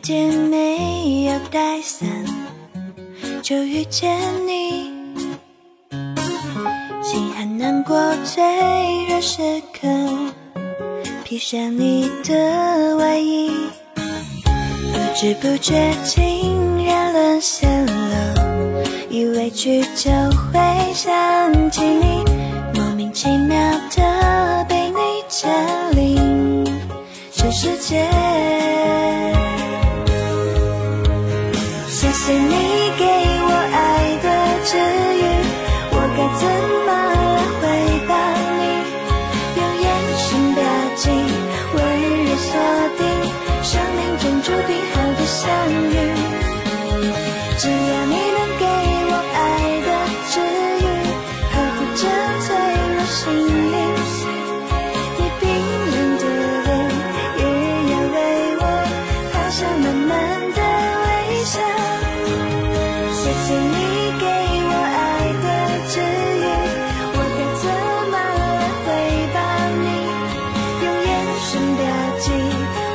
天没有带伞，就遇见你。心寒难过脆弱时刻，披上你的外衣，不知不觉竟然沦陷了，一委屈就会想起你，莫名其妙的被你占领这世界。谢谢你给我爱的治愈，我该怎么来回报你？用眼神标记，温柔锁定，生命中注定好的相遇。只要你能给我爱的治愈，呵护着脆弱心灵，你冰冷的脸也要为我画上满满的微笑。谢谢你给我爱的治愈，我该怎么来回报你？用眼神标记，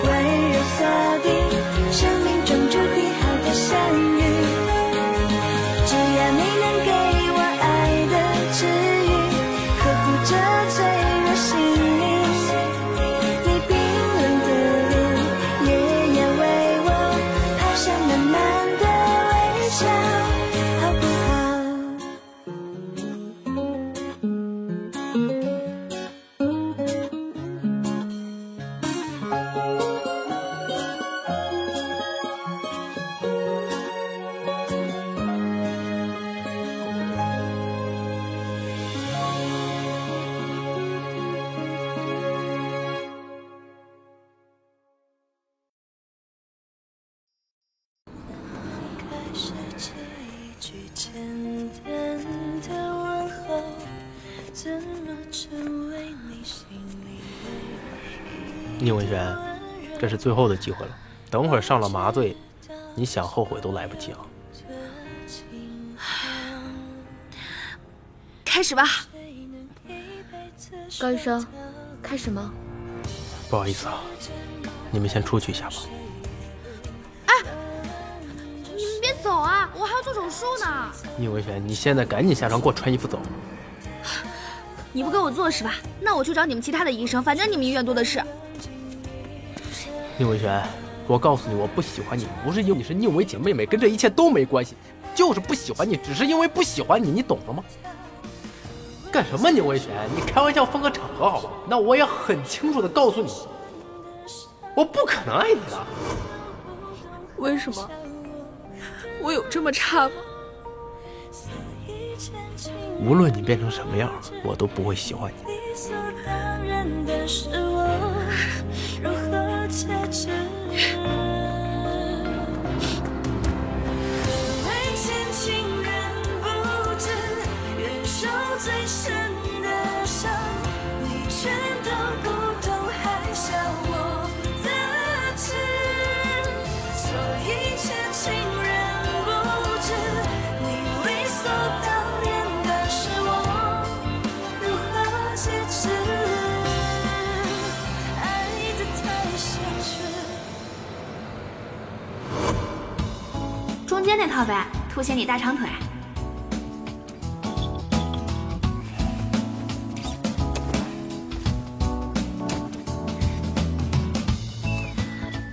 温柔锁定，生命中注定好的相遇。只要你能给我爱的治愈，呵护着脆弱心灵，你冰冷的脸也要为我画上满满的微笑，好不好？开始这一句简单的问候，怎么成为你心里唯一？宁文轩，这是最后的机会了，等会儿上了麻醉，你想后悔都来不及了。开始吧。高医生，开始吗？不好意思啊，你们先出去一下吧。你们别走啊，我还要做手术呢。宁文轩，你现在赶紧下床给我穿衣服走。你不给我做是吧？那我去找你们其他的医生，反正你们医院多的是。宁文轩，我告诉你，我不喜欢你，不是因为你是宁伟姐妹妹，跟这一切都没关系，就是不喜欢你，只是因为不喜欢你，你懂了吗？干什么，宁文轩？你开玩笑分个场合好吧？那我也很清楚的告诉你，我不可能爱你的。为什么？我有这么差吗？无论你变成什么样，我都不会喜欢你。理所当然的是我如何节制？为前情人不知，忍受最深的伤，你全都不懂，还笑我的痴。所以前情人不知，你理所当然的是我如何节制？爱得太奢侈。中间那套呗，凸显你大长腿。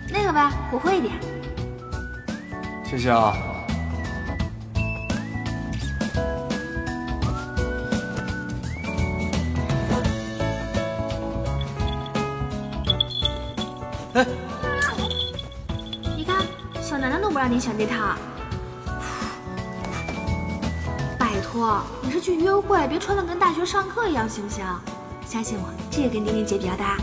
那个呗，活泼一点。谢谢啊。哎，你看，小楠楠都不让你选这套。拜托，你是去约会，别穿的跟大学上课一样，行不行？相信我，这个跟丁丁姐比较搭。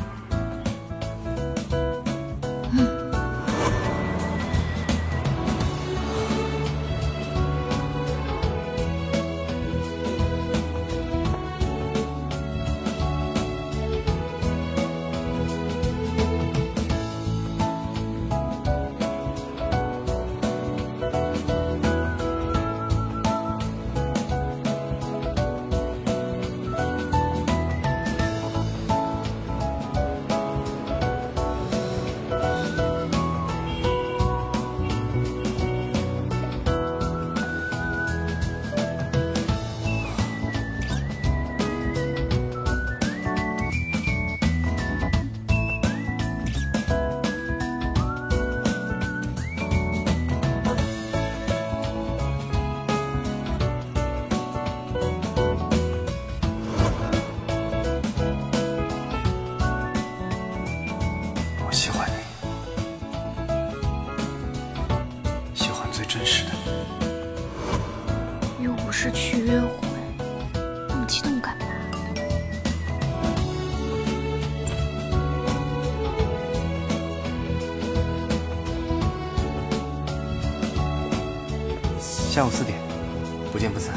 下午4点，不见不散。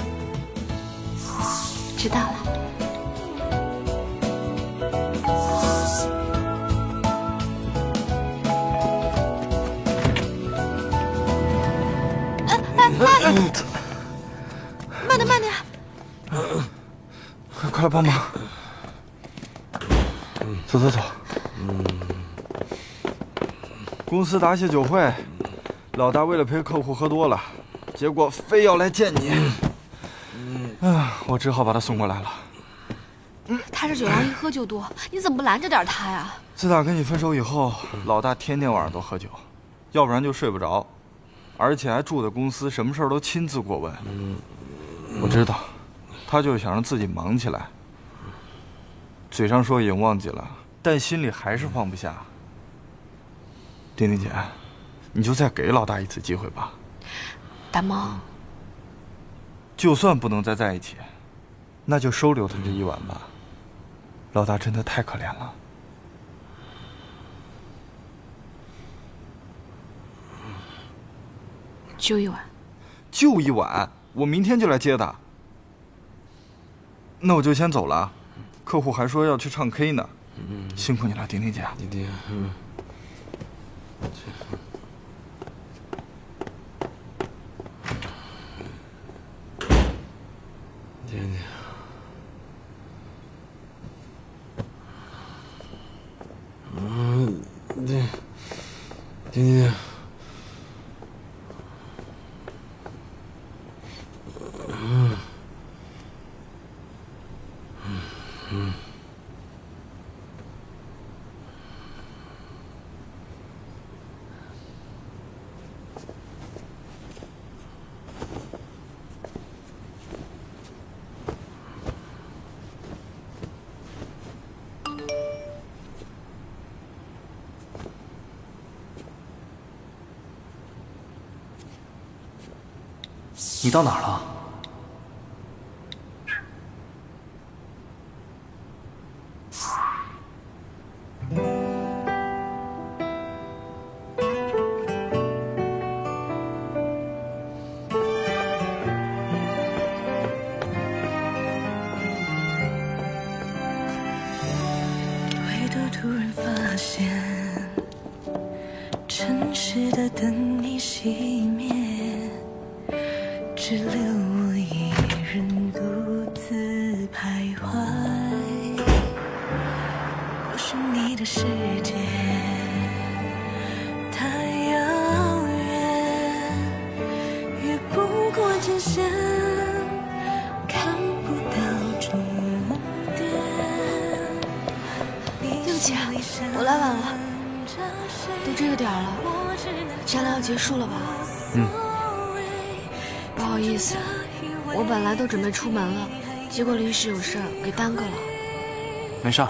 知道了。慢点，慢点。快来帮忙！走。公司答谢酒会，老大为了陪客户喝多了，结果非要来见你。我只好把他送过来了。他这酒量一喝就多，你怎么不拦着点他呀？自打跟你分手以后，老大天天晚上都喝酒，要不然就睡不着，而且还住在公司，什么事儿都亲自过问。我知道，他就是想让自己忙起来，嘴上说已经忘记了，但心里还是放不下。丁丁姐，你就再给老大一次机会吧。大猫，就算不能再在一起，那就收留他这一晚吧。老大真的太可怜了。就一晚。就一晚，我明天就来接他。那我就先走了，客户还说要去唱 K 呢。辛苦你了，丁丁姐。丁丁，丁，你到哪儿了？回头突然发现，城市的灯已熄灭，只留我一人独自徘徊。或许你的世界太遥远，越不过界限，看不到终点。对不起，我来晚了，都这个点了，展览要结束了吧？不好意思，我本来都准备出门了，结果临时有事儿给耽搁了。没事儿，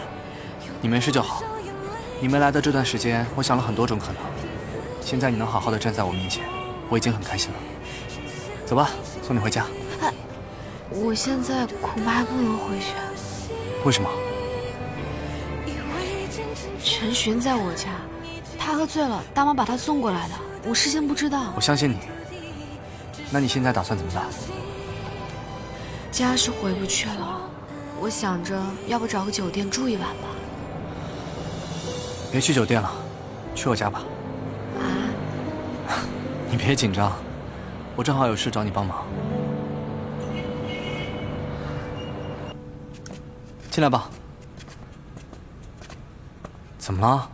你没事就好。你没来的这段时间，我想了很多种可能。现在你能好好的站在我面前，我已经很开心了。走吧，送你回家。我现在恐怕还不能回去。为什么？陈寻在我家，他喝醉了，大妈把他送过来的，我事先不知道。我相信你。那你现在打算怎么办？家是回不去了，我想着要不找个酒店住一晚吧。别去酒店了，去我家吧。啊？你别紧张，我正好有事找你帮忙。进来吧。怎么了？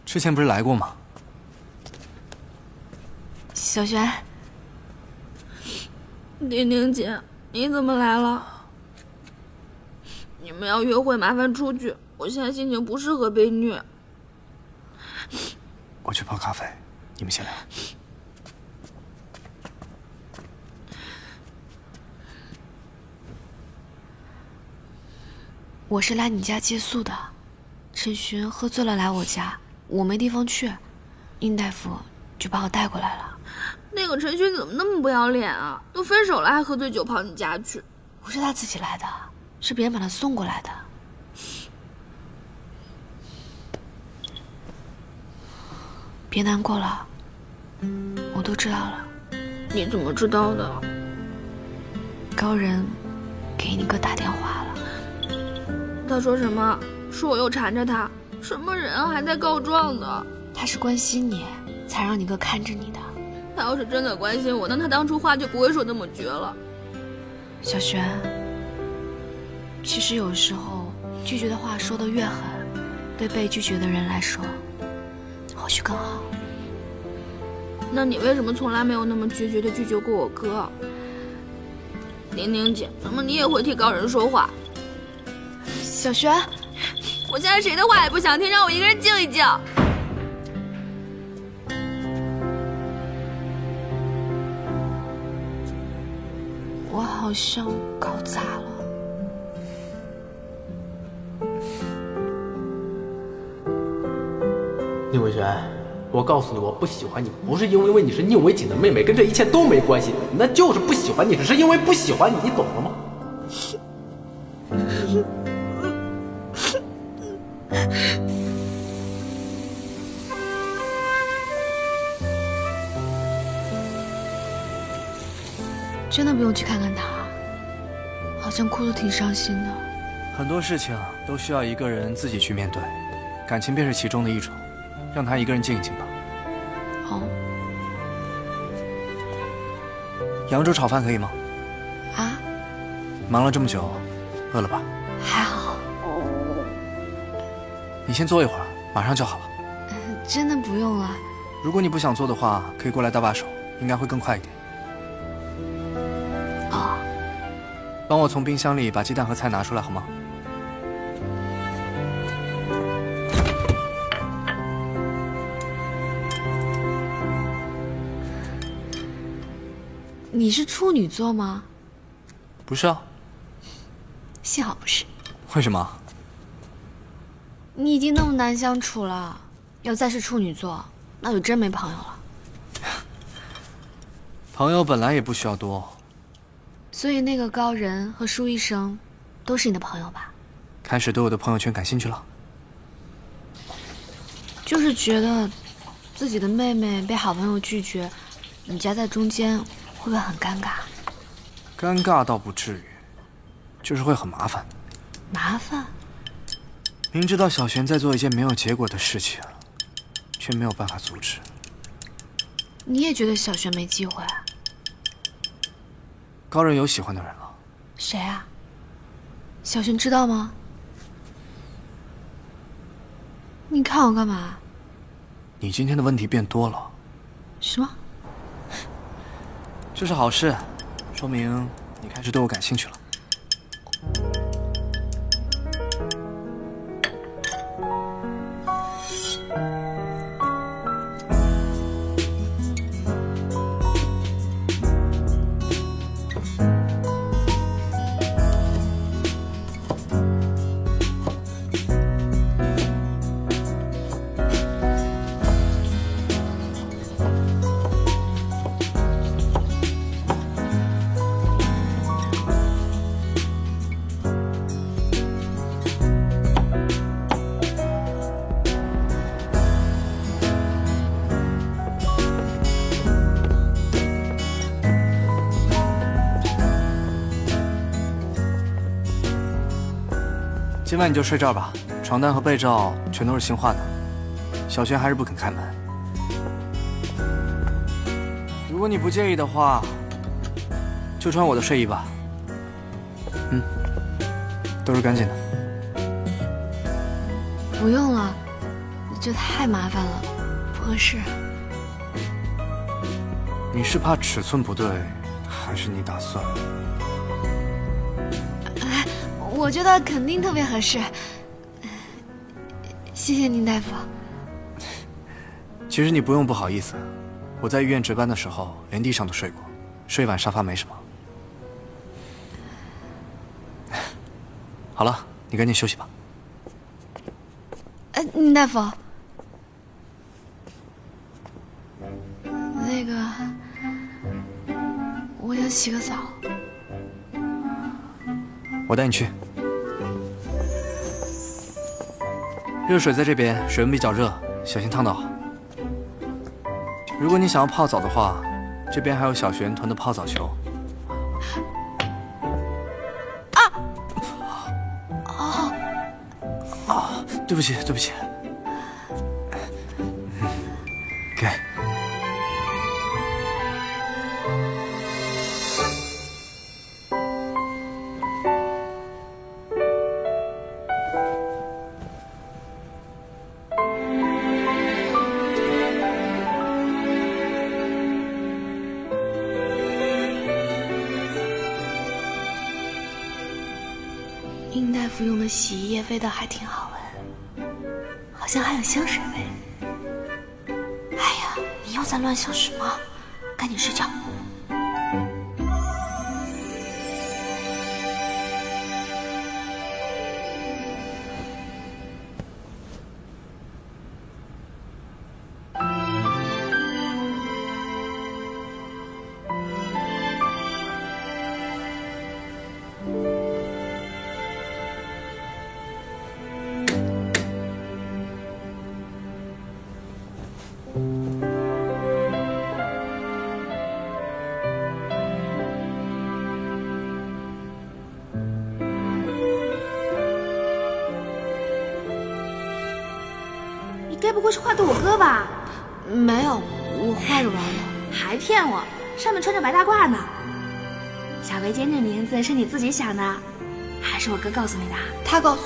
之前不是来过吗？小璇，丁丁姐，你怎么来了？你们要约会，麻烦出去。我现在心情不适合被虐。我去泡咖啡，你们先聊。我是来你家借宿的。陈寻喝醉了来我家，我没地方去，殷大夫就把我带过来了。那个陈寻怎么那么不要脸啊？都分手了还喝醉酒跑你家去？不是他自己来的，是别人把他送过来的。别难过了，我都知道了。你怎么知道的？高人给你哥打电话了。他说什么？说我又缠着他？什么人啊，还在告状的？他是关心你，才让你哥看着你的。他要是真的关心我，那他当初话就不会说那么绝了。小璇，其实有时候拒绝的话说得越狠，对被拒绝的人来说，或许更好。那你为什么从来没有那么决绝地拒绝过我哥？玲玲姐，怎么你也会替高人说话？小璇，我现在谁的话也不想听，让我一个人静一静。我好像搞砸了。宁伟璇，我告诉你，我不喜欢你，不是因为你是宁伟锦的妹妹，跟这一切都没关系，那就是不喜欢你，只是因为不喜欢你，你懂了吗？真的不用去看看他，好像哭得挺伤心的。很多事情都需要一个人自己去面对，感情便是其中的一种，让他一个人静一静吧。好。扬州炒饭可以吗？啊？忙了这么久，饿了吧？还好。你先坐一会儿，马上就好了。真的不用了。如果你不想做的话，可以过来搭把手，应该会更快一点。哦。帮我从冰箱里把鸡蛋和菜拿出来好吗？你是处女座吗？不是啊。幸好不是。为什么？你已经那么难相处了，要再是处女座，那就真没朋友了。朋友本来也不需要多。所以那个高人和舒医生都是你的朋友吧？开始对我的朋友圈感兴趣了？就是觉得自己的妹妹被好朋友拒绝，你夹在中间会不会很尴尬？尴尬倒不至于，就是会很麻烦。麻烦？明知道小璇在做一件没有结果的事情，却没有办法阻止。你也觉得小璇没机会？高人有喜欢的人了。谁啊？小璇知道吗？你看我干嘛？你今天的问题变多了。什么？这是好事，说明你开始对我感兴趣了。今晚你就睡这儿吧，床单和被罩全都是新换的。小璇还是不肯开门。如果你不介意的话，就穿我的睡衣吧。都是干净的。不用了，这太麻烦了，不合适。你是怕尺寸不对，还是你打算？我觉得肯定特别合适，谢谢宁大夫。其实你不用不好意思，我在医院值班的时候连地上都睡过，睡一晚沙发没什么。好了，你赶紧休息吧。宁大夫，那个，我想洗个澡。我带你去。热水在这边，水温比较热，小心烫到。如果你想要泡澡的话，这边还有小璇囤的泡澡球。对不起，对不起。给。殷大夫用的洗衣液味道还挺好闻，好像还有香水味。哎呀，你又在乱想什么？赶紧睡觉。该不会是画的我哥吧？没有，我画着玩的。还骗我，上面穿着白大褂呢。小围巾这名字是你自己想的，还是我哥告诉你的？他告诉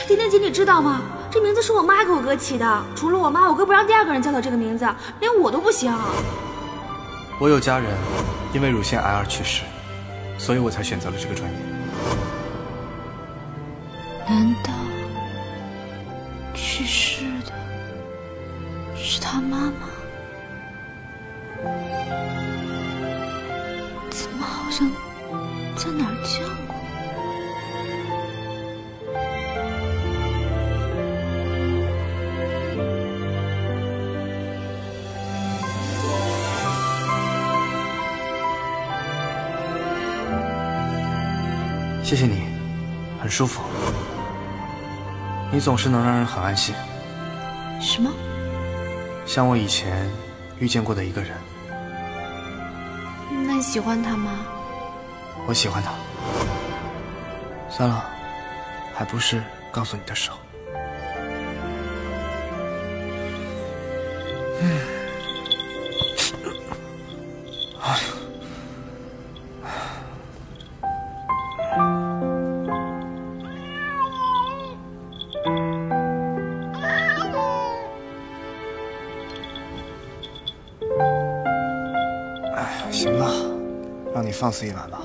丁丁姐，你知道吗？这名字是我妈给我哥起的，除了我妈，我哥不让第二个人叫他这个名字，连我都不行。我有家人因为乳腺癌而去世，所以我才选择了这个专业。难道去世的是他妈妈？怎么好像在哪儿见过？谢谢你，很舒服。你总是能让人很安心。什么？像我以前遇见过的一个人。那你喜欢他吗？我喜欢他。算了，还不是告诉你的时候。行了，让你放肆一晚吧。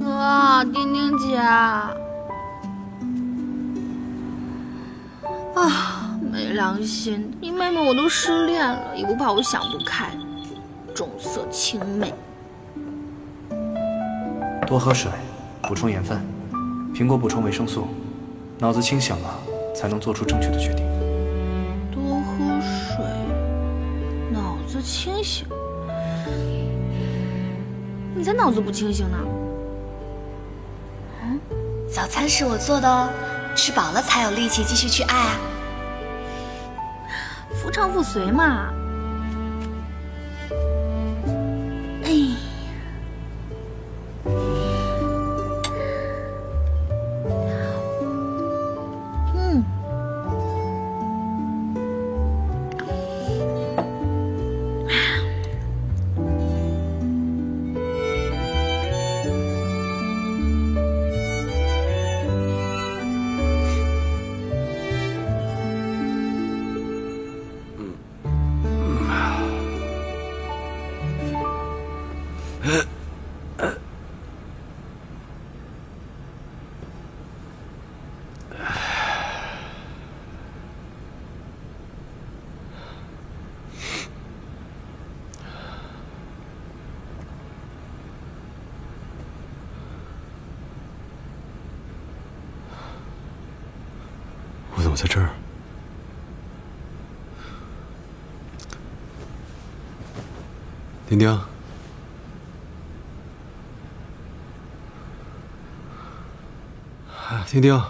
哥，丁丁姐，没良心！你妹妹我都失恋了，也不怕我想不开，重色轻妹。多喝水，补充盐分，苹果补充维生素，脑子清醒了才能做出正确的决定。多喝水，脑子清醒。你才脑子不清醒呢。早餐是我做的哦，吃饱了才有力气继续去爱啊。夫唱妇随嘛。哎。我怎么在这儿？丁丁，丁丁，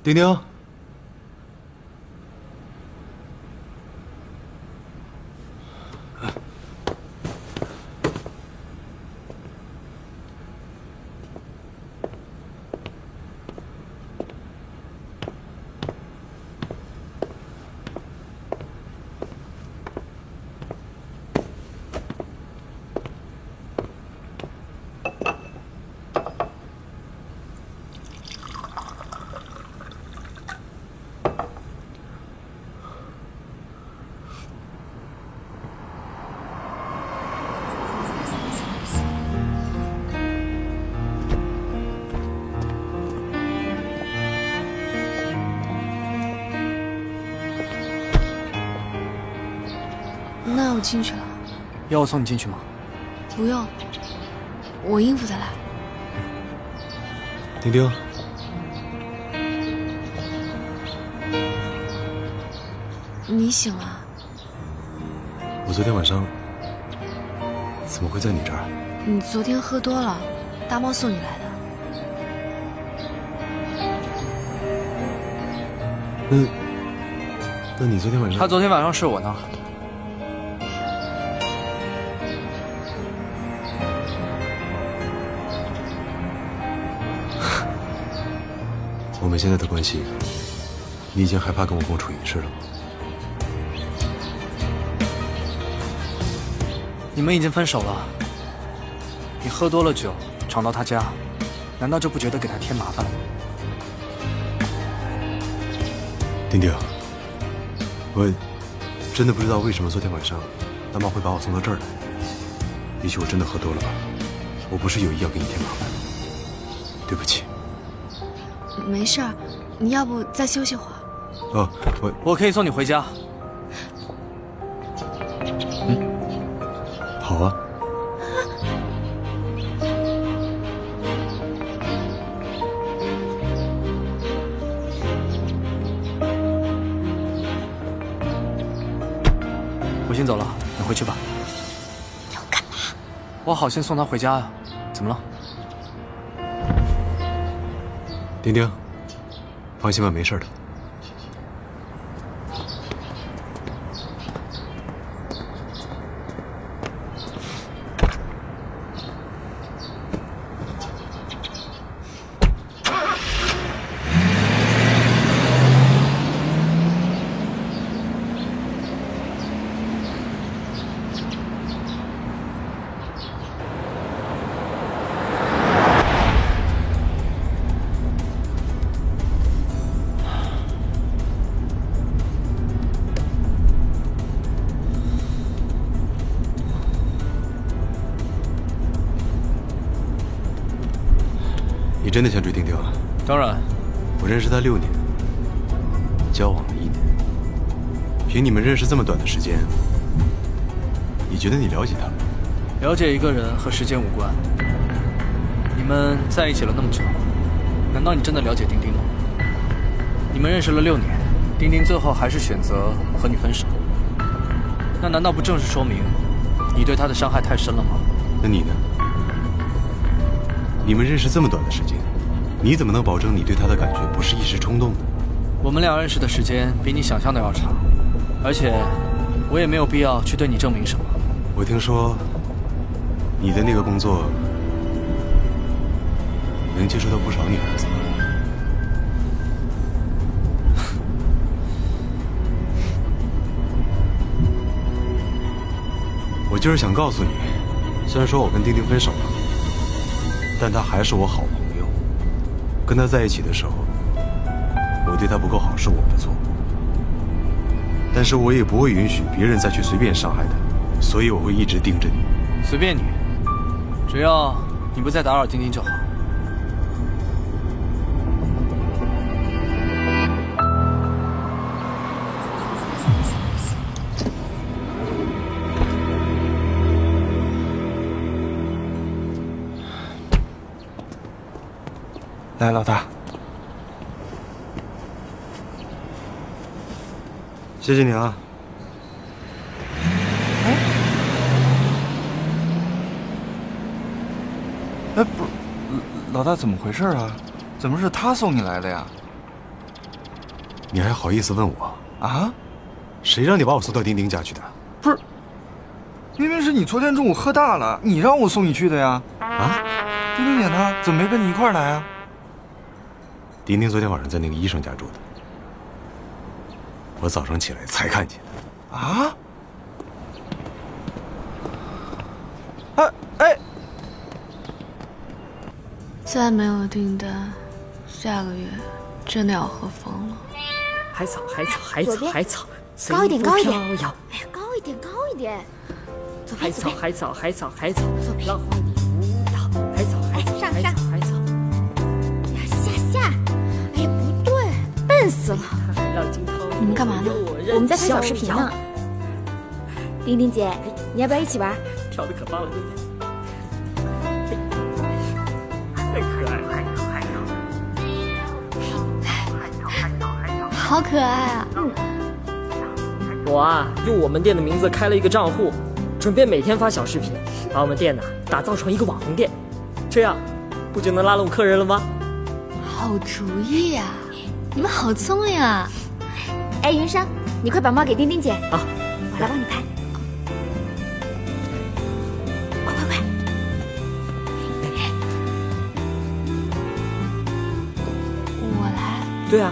丁丁。 那我进去了。要我送你进去吗？不用，我应付得来。丁丁，你醒了？我昨天晚上怎么会在你这儿？你昨天喝多了，大猫送你来的。那你昨天晚上？他昨天晚上睡我那儿。 我们现在的关系，你已经害怕跟我共处一室了吗？你们已经分手了。你喝多了酒，闯到他家，难道就不觉得给他添麻烦了吗？丁丁，我真的不知道为什么昨天晚上大妈会把我送到这儿来。也许我真的喝多了吧，我不是有意要给你添麻烦，对不起。 没事儿，你要不再休息会儿？哦，我可以送你回家。好啊。我先走了，你回去吧。你要干嘛？我好心送他回家呀，怎么了？ 丁丁，放心吧，没事的。你真的想追丁丁啊？当然，我认识他6年，交往了1年。凭你们认识这么短的时间，你觉得你了解他吗？了解一个人和时间无关。你们在一起了那么久，难道你真的了解丁丁吗？你们认识了6年，丁丁最后还是选择和你分手，那难道不正是说明你对他的伤害太深了吗？那你呢？你们认识这么短的时间，你怎么能保证你对他的感觉不是一时冲动的？我们俩认识的时间比你想象的要长，而且我也没有必要去对你证明什么。我听说你的那个工作能接触到不少女孩子。我就是想告诉你，虽然说我跟丁丁分手了，但他还是我好朋友。跟他在一起的时候，我对他不够好是我的错，但是我也不会允许别人再去随便伤害他，所以我会一直盯着你。随便你，只要你不再打扰丁丁就好。来，老大。谢谢你啊。哎，不是，老大怎么回事啊？怎么是他送你来的呀？你还好意思问我？啊？谁让你把我送到丁丁家去的？不是，明明是你昨天中午喝大了，你让我送你去的呀。啊？丁丁姐呢？怎么没跟你一块儿来啊？丁丁昨天晚上在那个医生家住的，我早上起来才看见。啊？哎！再没有订单，下个月真的要喝疯了。海草，海草，海草，海草，高一点，高一点！哎呀，高一点，高一点！海草，海草，海草，海草，浪花你不要！海草，海草，上海草，海草。下！哎呀，不对，笨死了！你们干嘛呢？我们在拍小视频呢。丁丁姐，你要不要一起玩？跳的可棒了，对不对？太可爱了！好可爱啊！我啊，用我们店的名字开了一个账户，准备每天发小视频，把我们店打造成一个网红店，这样不就能拉拢客人了吗？好主意呀！你们好聪明啊！哎，云山，你快把猫给丁丁姐啊，我来帮你拍。快！我来。对啊，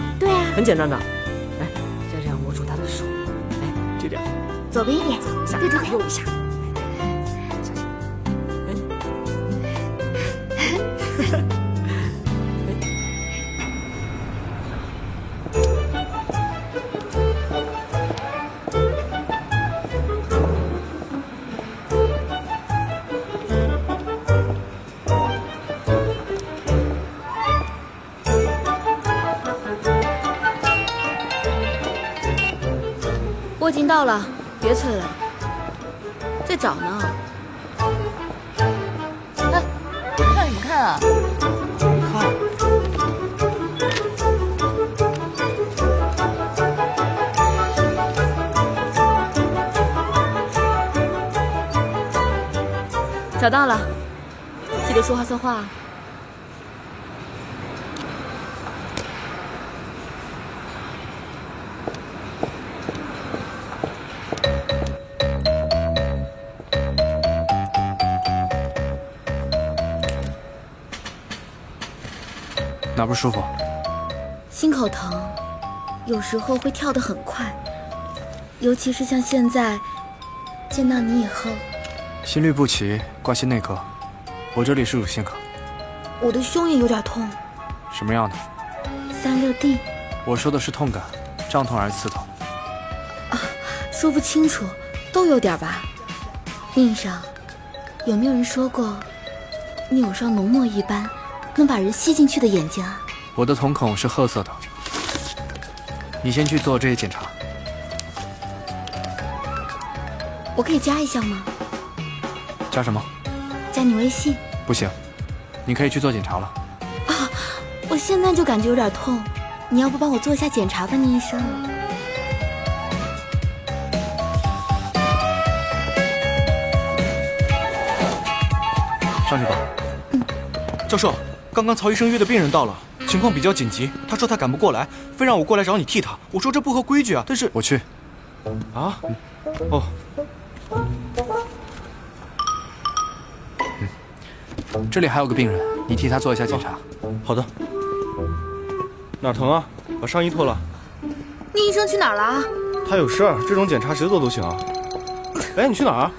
很简单的。哎，就这样握住他的手。哎，这样。左边一点，对，右一下。小心。我已经到了，别催了，在找呢。哎，看什么看啊？找到了，记得说话算话。哪不舒服？心口疼，有时候会跳得很快，尤其是像现在，见到你以后。心律不齐，挂心内科。我这里是乳腺科。我的胸也有点痛。什么样的？36D。我说的是痛感，胀痛还是刺痛？啊，说不清楚，都有点吧。令上，有没有人说过，你有双浓墨一般能把人吸进去的眼睛啊？我的瞳孔是褐色的。你先去做这些检查。我可以加一下吗？加什么？加你微信。不行，你可以去做检查了。啊，我现在就感觉有点痛，你要不帮我做一下检查吧，宁医生。上去吧。教授，刚刚曹医生约的病人到了，情况比较紧急，他说他赶不过来，非让我过来找你替他。我说这不合规矩啊，但是我去。啊？哦。这里还有个病人，你替他做一下检查。好的。哪儿疼啊？把上衣脱了。宁医生去哪儿了？他有事儿，这种检查谁做都行啊。哎，你去哪儿啊？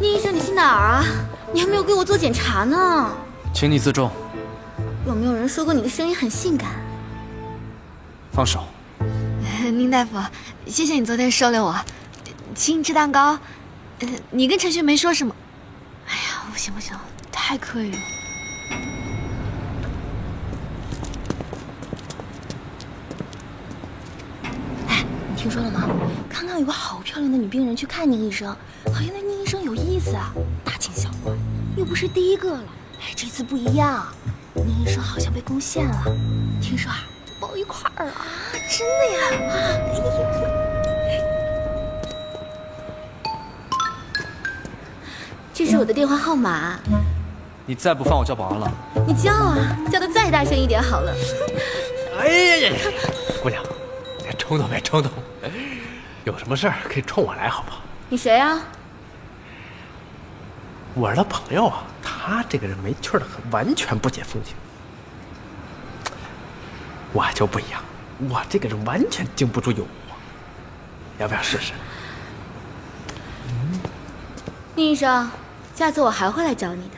宁医生，你去哪儿啊？你还没有给我做检查呢。请你自重。有没有人说过你的声音很性感？放手。宁大夫，谢谢你昨天收留我，请你吃蛋糕。你跟陈旭没说什么。哎呀，不行，太刻意了。哎，你听说了吗？刚刚有个好漂亮的女病人去看宁医生，好像那宁医生有意思啊，大惊小怪，又不是第一个了。哎，这次不一样，宁医生好像被攻陷了，听说啊，抱一块儿了啊！真的呀？这是我的电话号码。你再不放我叫保安了。你叫啊，叫得再大声一点好了。哎呀呀，姑娘，别冲动，别冲动，有什么事儿可以冲我来，好不好？你谁啊？我是他朋友啊，他这个人没趣的很，完全不解风情。我就不一样，我这个人完全经不住诱惑，要不要试试？宁医生，下次我还会来找你的。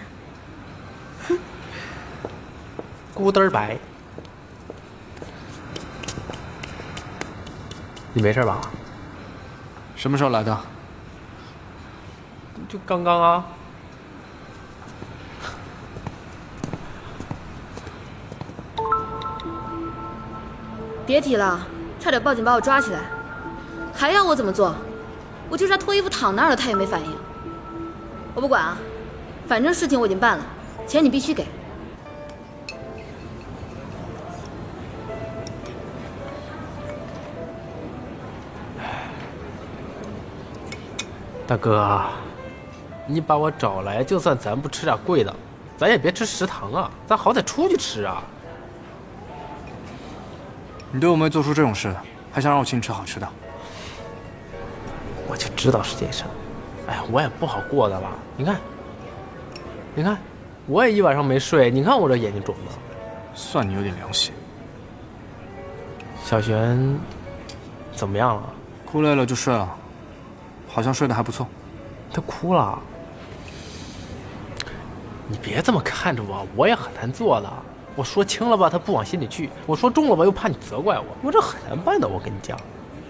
哼，咕嘚儿白，你没事吧？什么时候来的？就刚刚啊。别提了，差点报警把我抓起来，还要我怎么做？我就是要脱衣服躺那儿了，他也没反应。我不管啊，反正事情我已经办了，钱你必须给。大哥，你把我找来，就算咱不吃点贵的，咱也别吃食堂啊，咱好歹出去吃啊。你对我妹做出这种事，还想让我请你吃好吃的？我就知道是这事。哎呀，我也不好过的了。你看，我也一晚上没睡。你看我这眼睛肿的。算你有点良心。小璇怎么样了？哭累了就睡了，好像睡得还不错。她哭了？你别这么看着我，我也很难做的。我说轻了吧，她不往心里去；我说重了吧，又怕你责怪我。我这很难办的，我跟你讲。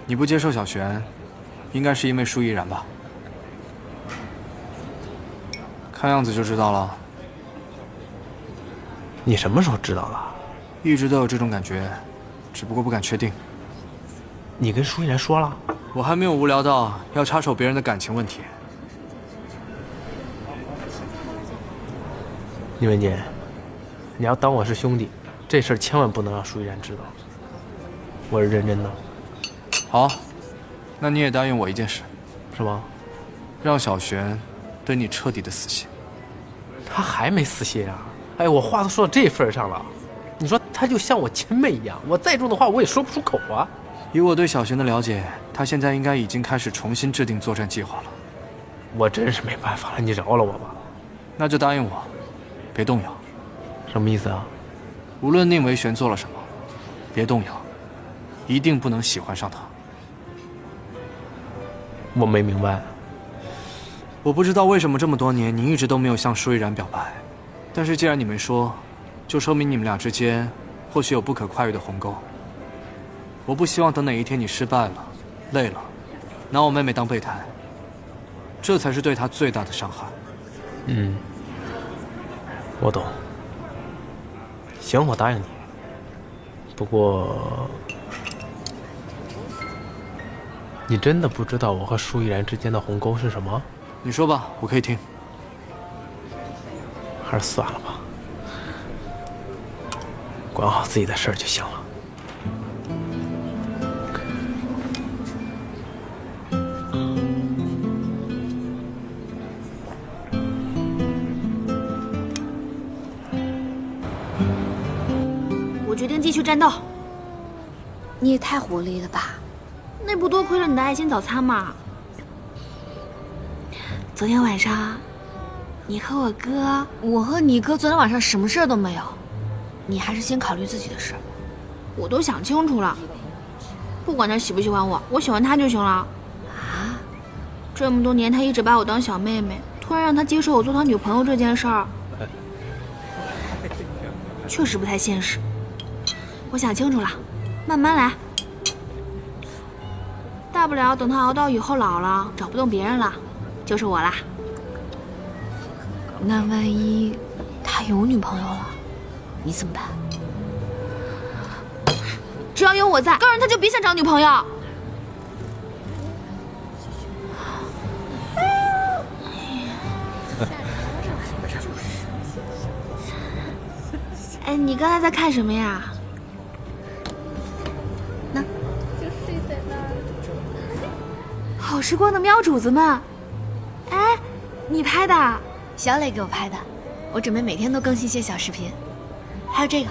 你不接受小璇，应该是因为舒依然吧？看样子就知道了。你什么时候知道的？一直都有这种感觉，只不过不敢确定。你跟舒依然说了？我还没有无聊到要插手别人的感情问题。宁文杰，你要当我是兄弟，这事儿千万不能让舒依然知道。我是认真的。好，那你也答应我一件事，是吗？让小璇对你彻底的死心。他还没死心啊！哎，我话都说到这份上了，你说他就像我亲妹一样，我再重的话我也说不出口啊。以我对小璇的了解，他现在应该已经开始重新制定作战计划了。我真是没办法了，你饶了我吧。那就答应我，别动摇。什么意思啊？无论宁维玄做了什么，别动摇，一定不能喜欢上他。我没明白。我不知道为什么这么多年你一直都没有向舒依然表白，但是既然你没说，就说明你们俩之间或许有不可跨越的鸿沟。我不希望等哪一天你失败了、累了，拿我妹妹当备胎，这才是对她最大的伤害。我懂。行，我答应你。不过，你真的不知道我和舒依然之间的鸿沟是什么？你说吧，我可以听。还是算了吧，管好自己的事儿就行了。我决定继续战斗。你也太活力了吧！那不多亏了你的爱心早餐嘛。昨天晚上，你和我哥，我和你哥昨天晚上什么事儿都没有。你还是先考虑自己的事。我都想清楚了，不管他喜不喜欢我，我喜欢他就行了。啊？这么多年他一直把我当小妹妹，突然让他接受我做他女朋友这件事儿，确实不太现实。我想清楚了，慢慢来。大不了等他熬到以后老了，找不动别人了，就是我啦。那万一他有女朋友了，你怎么办？只要有我在，告诉他就别想找女朋友。哎，你刚才在看什么呀？那就睡在那儿。好时光的喵主子们，哎，你拍的？小磊给我拍的，我准备每天都更新些小视频。还有这个，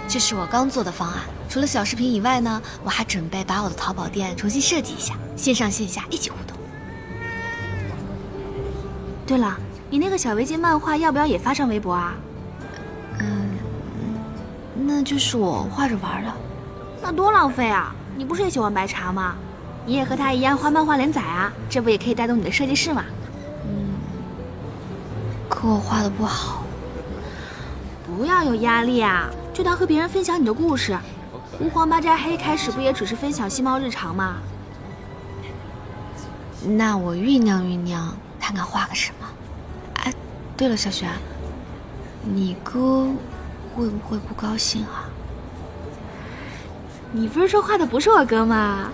这是我刚做的方案。除了小视频以外呢，我还准备把我的淘宝店重新设计一下，线上线下一起互动。对了，你那个小围巾漫画要不要也发上微博啊？那就是我画着玩的。那多浪费啊！你不是也喜欢白茶吗？你也和他一样画漫画连载啊，这不也可以带动你的设计师吗？可我画的不好。不要有压力啊，就当和别人分享你的故事。无黄八斋黑开始不也只是分享细胞日常吗？那我酝酿酝酿，看看画个什么。哎，对了，小璇，你哥会不会不高兴啊？你不是说画的不是我哥吗？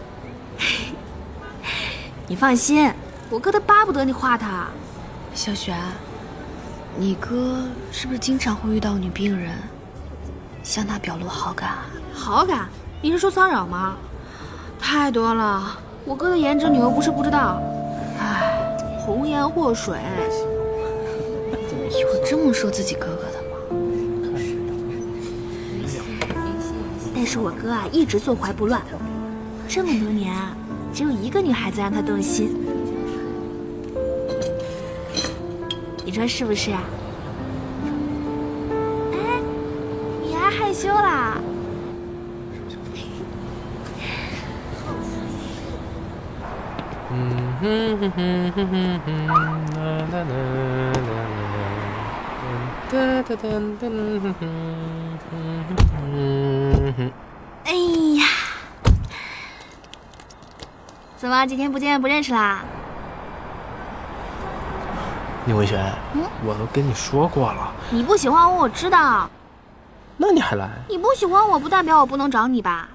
你放心，我哥他巴不得你画他。小璇，你哥是不是经常会遇到女病人，向他表露好感啊？好感？你是说骚扰吗？太多了，我哥的颜值你又不是不知道。唉，红颜祸水。有这么说自己哥哥的吗？但是我哥啊，一直坐怀不乱，这么多年啊，只有一个女孩子让他动心。你说是不是啊？哎，你还害羞啦？哎呀，怎么几天不见不认识啦？宁文璇，我都跟你说过了，你不喜欢我，我知道。那你还来？你不喜欢我不代表我不能找你吧？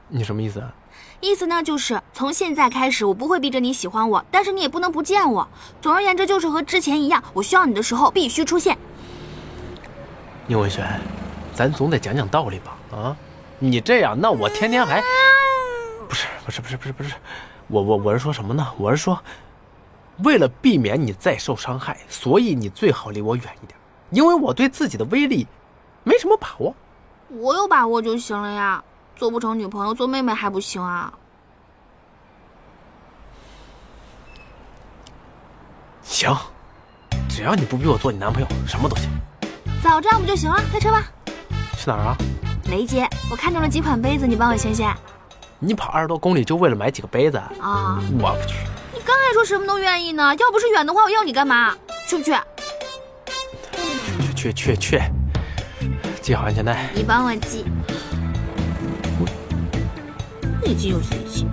你什么意思啊？意思呢就是从现在开始，我不会逼着你喜欢我，但是你也不能不见我。总而言之，就是和之前一样，我需要你的时候必须出现。宁文璇，咱总得讲讲道理吧？啊，你这样，那我天天还……不是，我是说什么呢？我是说，为了避免你再受伤害，所以你最好离我远一点，因为我对自己的威力没什么把握。我有把握就行了呀，做不成女朋友，做妹妹还不行啊？行，只要你不逼我做你男朋友，什么都行。早这样不就行了？开车吧。去哪儿啊？雷姐，我看中了几款杯子，你帮我选选。你跑20多公里就为了买几个杯子啊？我不去。你刚才说什么都愿意呢，要不是远的话，我要你干嘛？去不去？去，系好安全带。你帮我系。内系又是内系。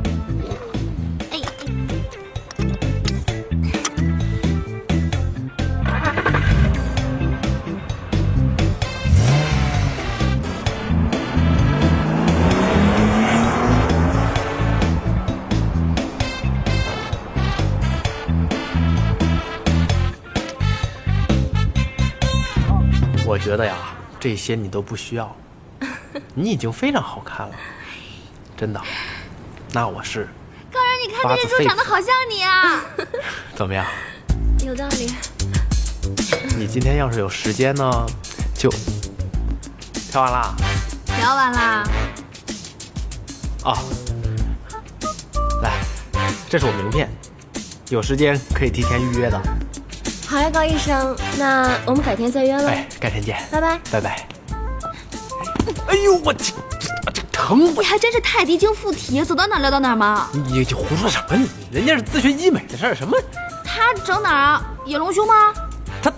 我觉得呀，这些你都不需要，你已经非常好看了，真的。那我是刚让你看这人说长得好像你啊，怎么样？有道理。你今天要是有时间呢，就跳完啦。跳完啦。啊，来，这是我名片，有时间可以提前预约的。好呀，高医生，那我们改天再约了。哎，改天见，拜拜，拜拜。哎呦，我这疼！你还真是泰迪精附体，走到哪聊到哪吗？你胡说什么你？人家是咨询医美的事儿，什么？他整哪儿啊？野隆胸吗？他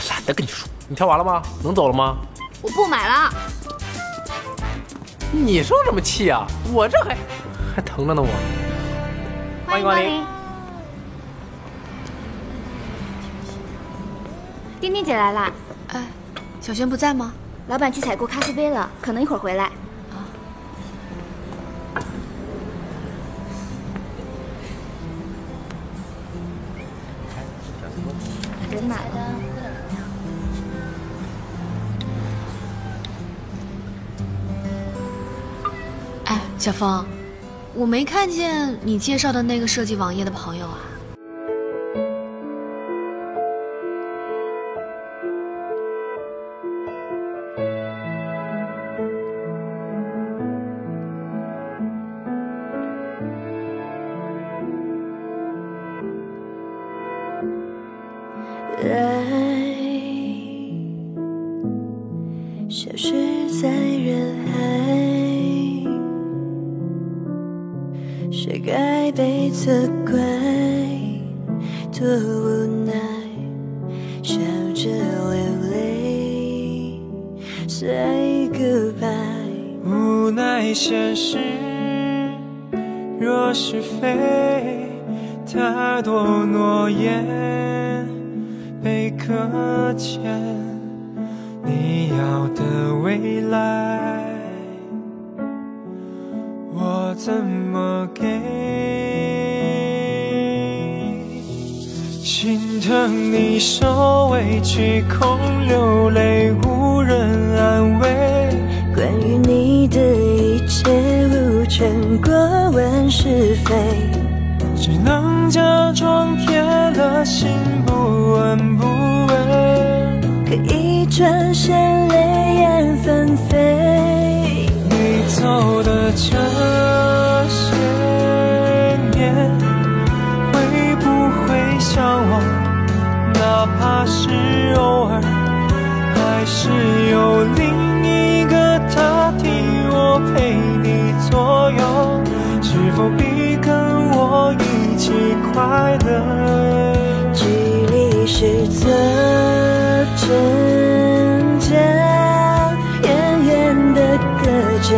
懒得跟你说。你跳完了吗？能走了吗？我不买了。你生什么气啊？我这还疼着呢，我。欢迎光临。丁丁姐来啦。哎，小璇不在吗？老板去采购咖啡杯了，可能一会儿回来。小峰，我没看见你介绍的那个设计网页的朋友啊。爱消失在人海，谁该被责怪？多无奈，笑着流泪 ，Say goodbye。无奈现实，若是非，太多诺言被搁浅。你要的未来，我怎么给？心疼你受委屈，空流泪，无人安慰。关于你的一切，无权过问是非，只能假装铁了心，不闻不问。可一转身，泪眼纷飞。你走的这些年，会不会想我？哪怕是偶尔，还是有另一个他替我陪你左右？是否比跟我一起快乐？距离是错真假，远远的隔着，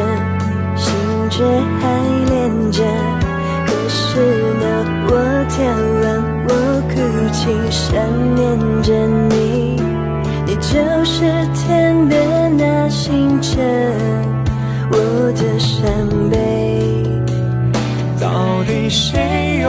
心却还连着。可是呢，我眺望，我哭泣，想念着你，你就是天边那星辰，我的伤悲。到底谁有